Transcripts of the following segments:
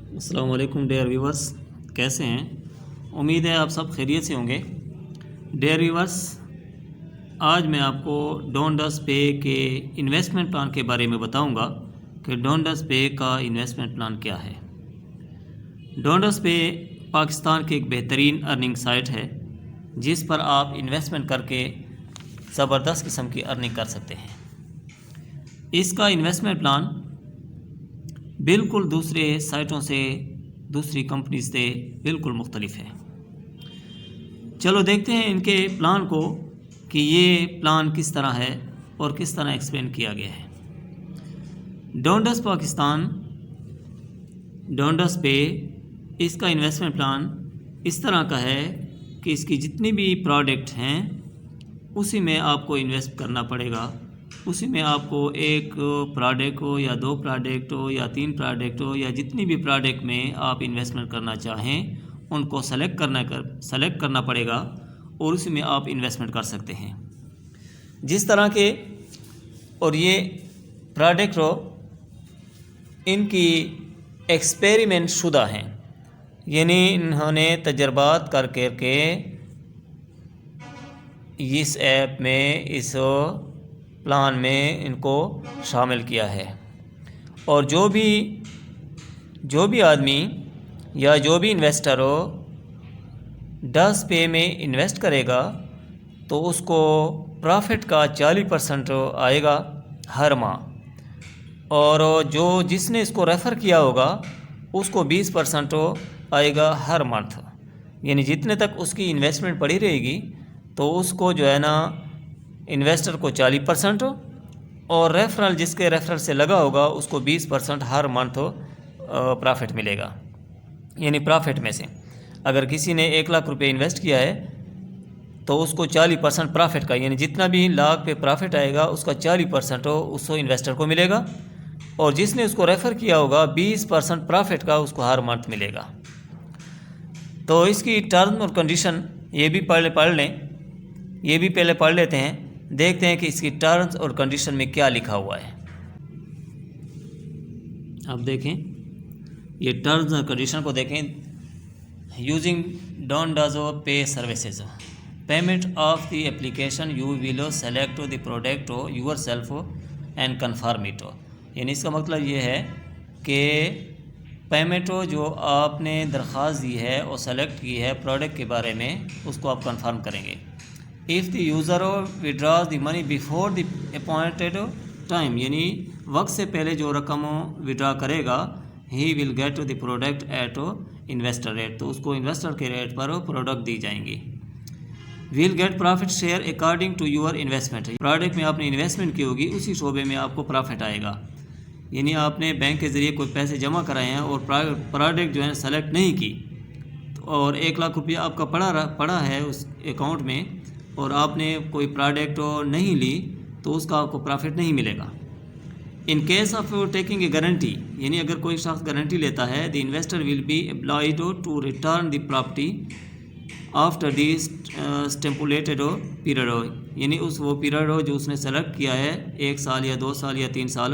अस्सलाम वालेकुम dear viewers, कैसे हैं? उम्मीद है आप सब खैरियत से होंगे। डियर व्यूवर्स, आज मैं आपको डोंडस पे के इन्वेस्टमेंट प्लान के बारे में बताऊंगा कि डोंडस पे का इन्वेस्टमेंट प्लान क्या है। डोंडस पे पाकिस्तान की एक बेहतरीन अर्निंग साइट है जिस पर आप इन्वेस्टमेंट करके ज़बरदस्त किस्म की अर्निंग कर सकते हैं। इसका इन्वेस्टमेंट प्लान बिल्कुल दूसरे साइटों से, दूसरी कंपनी से बिल्कुल मुख्तलिफ है। चलो देखते हैं इनके प्लान को कि ये प्लान किस तरह है और किस तरह एक्सप्लेन किया गया है। डोंडस पाकिस्तान, डोंडस पे इसका इन्वेस्टमेंट प्लान इस तरह का है कि इसकी जितनी भी प्रोडक्ट हैं उसी में आपको इन्वेस्ट करना पड़ेगा। उसी में आपको एक प्रोडक्ट हो या दो प्रोडक्ट हो या तीन प्रोडक्ट हो या जितनी भी प्रोडक्ट में आप इन्वेस्टमेंट करना चाहें उनको सेलेक्ट करना पड़ेगा और उसी में आप इन्वेस्टमेंट कर सकते हैं। जिस तरह के और ये प्रोडक्ट हो इनकी एक्सपेरिमेंट शुदा हैं, यानी इन्होंने तजर्बात करके इस ऐप में, इस प्लान में इनको शामिल किया है। और जो भी आदमी या जो भी इन्वेस्टर हो डस पे में इन्वेस्ट करेगा तो उसको प्रॉफिट का 40% आएगा हर माह, और जिसने इसको रेफ़र किया होगा उसको 20% आएगा हर मंथ। यानी जितने तक उसकी इन्वेस्टमेंट पड़ी रहेगी तो उसको जो है ना इन्वेस्टर को 40% और रेफरल जिसके रेफरल से लगा होगा उसको 20% हर मंथ प्रॉफिट मिलेगा। यानी प्रॉफिट में से अगर किसी ने 1 लाख रुपए इन्वेस्ट किया है तो उसको 40% प्रॉफिट का, यानी जितना भी लाख पे प्रॉफिट आएगा उसका 40% उसको इन्वेस्टर को मिलेगा, और जिसने उसको रेफ़र किया होगा 20% प्रॉफिट का उसको हर मंथ मिलेगा। तो इसकी टर्म और कंडीशन ये भी पढ़ लें, ये भी पहले पढ़ लेते हैं, देखते हैं कि इसकी टर्म्स और कंडीशन में क्या लिखा हुआ है। अब देखें ये टर्म्स और कंडीशन को देखें। यूजिंग डोंडस pay services, payment of the application you will select the product your self and confirm it. यानी इसका मतलब ये है कि पेमेंट जो आपने दरख्वास्त दी है और सेलेक्ट की है प्रोडक्ट के बारे में उसको आप कन्फर्म करेंगे। If the user withdraws the money before the appointed time, यानी वक्त से पहले जो रकम विड्रॉ करेगा, ही will get the product at investor rate, तो उसको इन्वेस्टर के रेट पर प्रोडक्ट दी जाएंगी। Will get profit share according to your investment, product में आपने इन्वेस्टमेंट की होगी उसी शोबे में आपको प्रॉफिट आएगा। यानी आपने बैंक के ज़रिए कोई पैसे जमा कराए हैं और प्रोडक्ट जो है सेलेक्ट नहीं की और 1 लाख रुपया आपका पड़ा है उस अकाउंट में और आपने कोई प्रोडक्ट नहीं ली तो उसका आपको प्रॉफिट नहीं मिलेगा। In case of taking a guarantee, यानी अगर कोई शख्स गारंटी लेता है, the investor will be obliged to return the property after the stipulated period, यानी वो पीरियड जो उसने सेलेक्ट किया है 1 साल या 2 साल या 3 साल,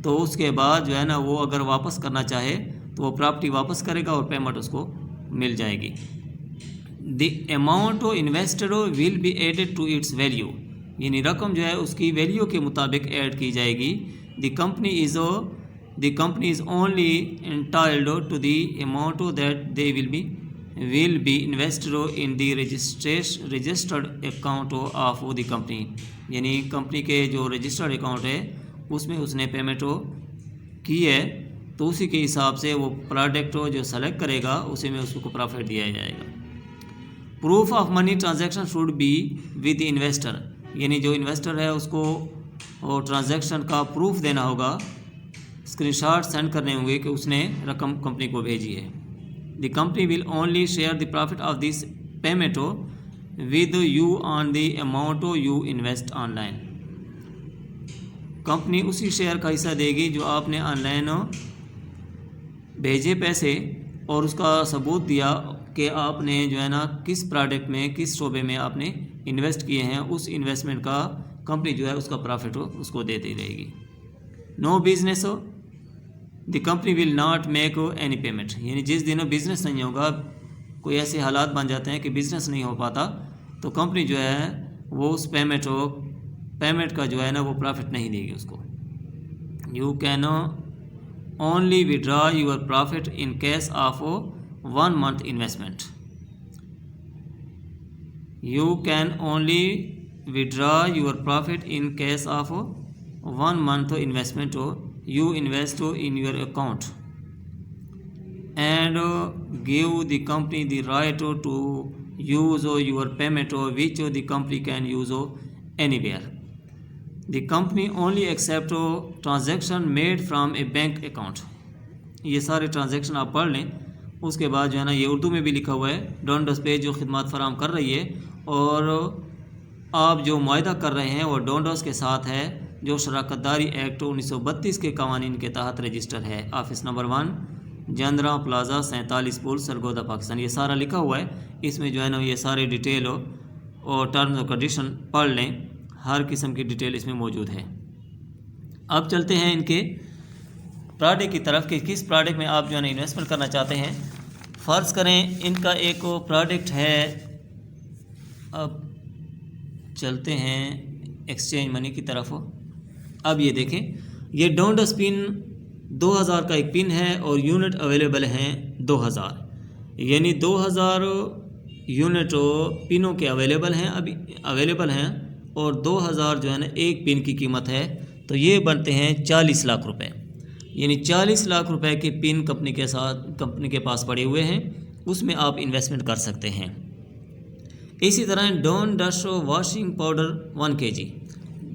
तो उसके बाद जो है ना वो अगर वापस करना चाहे तो वो प्रॉपर्टी वापस करेगा और पेमेंट उसको मिल जाएगी। The amount invested will be added to its value, यानी रकम जो है उसकी वैल्यू के मुताबिक ऐड की जाएगी। The company is only entitled to the amount that they will be invested in the registered account of the company, यानी कंपनी के जो रजिस्टर्ड अकाउंट है उसमें उसने पेमेंट की है तो उसी के हिसाब से वो प्रोडक्ट जो सेलेक्ट करेगा उसी में उसको प्रॉफिट दिया जाएगा। Proof of money transaction should be with investor, यानी जो इन्वेस्टर है उसको ट्रांजैक्शन का प्रूफ देना होगा, स्क्रीनशॉट सेंड करने होंगे कि उसने रकम कंपनी को भेजी है। The company will only share the profit of this payment with you on the amount you invest online, company उसी शेयर का हिस्सा देगी जो आपने ऑनलाइन भेजे पैसे और उसका सबूत दिया कि आपने जो है ना किस प्रोडक्ट में, किस शोबे में आपने इन्वेस्ट किए हैं, उस इन्वेस्टमेंट का कंपनी जो है उसका प्रॉफिट हो उसको देती रहेगी। No business the company will not make any payment, यानी जिस दिन बिज़नेस नहीं होगा, कोई ऐसे हालात बन जाते हैं कि बिज़नेस नहीं हो पाता, तो कंपनी जो है वो उस पेमेंट का जो है ना वो प्रॉफिट नहीं देगी उसको। You can only withdraw your profit in case of 1 month investment. You can only withdraw your profit in case of 1 month investment you invest in your account and give the company the right to use your payment which the company can use anywhere. The company only accept transaction made from a bank account। ये सारे transaction आप पढ़ लें, उसके बाद जो है ना ये उर्दू में भी लिखा हुआ है। डोंडस पे जो खिदमत फराम कर रही है और आप जो मुआहदा कर रहे हैं वो डोंडस के साथ है, जो शराकतदारी एक्ट 1932 के कवानीन के तहत रजिस्टर है। ऑफिस नंबर 1 जंदरा प्लाजा 47 पुल सरगोदा पाकिस्तान। ये सारा लिखा हुआ है, इसमें जो है ना ये सारे डिटेल और टर्म्स और कंडीशन पढ़ लें, हर किस्म की डिटेल इसमें मौजूद है। अब चलते हैं इनके प्रोडक्ट की तरफ कि किस प्रोडक्ट में आप जो है ना इन्वेस्टमेंट करना चाहते हैं। फ़र्ज़ करें इनका एक प्रोडक्ट है, अब चलते हैं एक्सचेंज मनी की तरफ। अब ये देखें, ये डोंडस पिन 2000 का एक पिन है और यूनिट अवेलेबल हैं 2000, यानी 2000 यूनिट पिनों के अवेलेबल हैं और 2000 जो है ना एक पिन की कीमत है, तो ये बनते हैं 40 लाख रुपए। यानी 40 लाख रुपए के पिन कंपनी के पास पड़े हुए हैं, उसमें आप इन्वेस्टमेंट कर सकते हैं। इसी तरह डोंडस वॉशिंग पाउडर 1 kg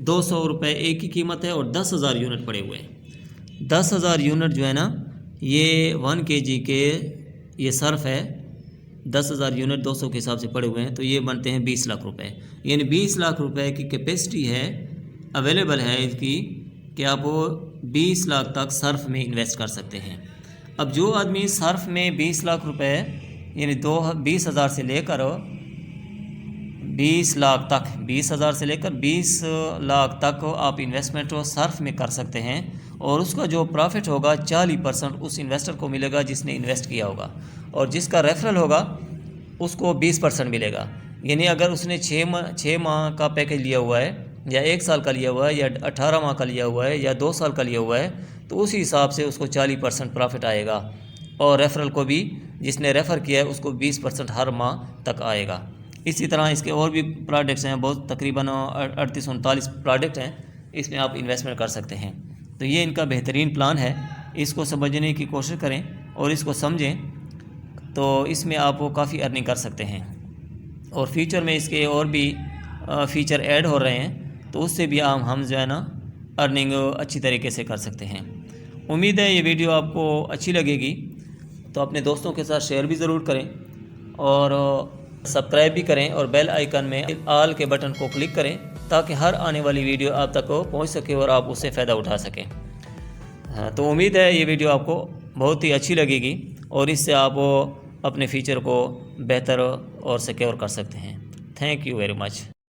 200 रुपये एक की कीमत है और 10,000 यूनिट पड़े हुए हैं। 10,000 यूनिट जो है ना ये 1 kg के ये सर्फ है, 10,000 यूनिट 200 के हिसाब से पड़े हुए हैं, तो ये बनते हैं 20 लाख रुपए। यानी 20 लाख रुपए की कैपेसिटी है, अवेलेबल है इसकी कि आप 20 लाख तक सर्फ में इन्वेस्ट कर सकते हैं। अब जो आदमी सर्फ में 20 लाख रुपए यानी 20,000 से लेकर 20 लाख तक 20,000 से लेकर 20 लाख तक आप इन्वेस्टमेंट सर्फ में कर सकते हैं और उसका जो प्रॉफिट होगा 40% उस इन्वेस्टर को मिलेगा जिसने इन्वेस्ट किया होगा, और जिसका रेफरल होगा उसको 20% मिलेगा। यानी अगर उसने 6 माह का पैकेज लिया हुआ है या 1 साल का लिया हुआ है या 18 माह का लिया हुआ है या 2 साल का लिया हुआ है, तो उसी हिसाब से उसको 40% प्रॉफिट आएगा, और रेफरल को भी जिसने रेफ़र किया है उसको 20% हर माह तक आएगा। इसी तरह इसके और भी प्रोडक्ट्स हैं, बहुत तकरीबन 38-39 प्रोडक्ट हैं, इसमें आप इन्वेस्टमेंट कर सकते हैं। तो ये इनका बेहतरीन प्लान है, इसको समझने की कोशिश करें और इसको समझें, तो इसमें आप काफ़ी अर्निंग कर सकते हैं। और फ्यूचर में इसके और भी फ़ीचर ऐड हो रहे हैं, तो उससे भी हम जो है ना अर्निंग अच्छी तरीके से कर सकते हैं। उम्मीद है ये वीडियो आपको अच्छी लगेगी, तो अपने दोस्तों के साथ शेयर भी ज़रूर करें और सब्सक्राइब भी करें और बेल आइकन में ऑल के बटन को क्लिक करें ताकि हर आने वाली वीडियो आप तक पहुंच सके और आप उससे फ़ायदा उठा सकें। तो उम्मीद है ये वीडियो आपको बहुत ही अच्छी लगेगी और इससे आप अपने फ्यूचर को बेहतर और सिक्योर कर सकते हैं। Thank you very much.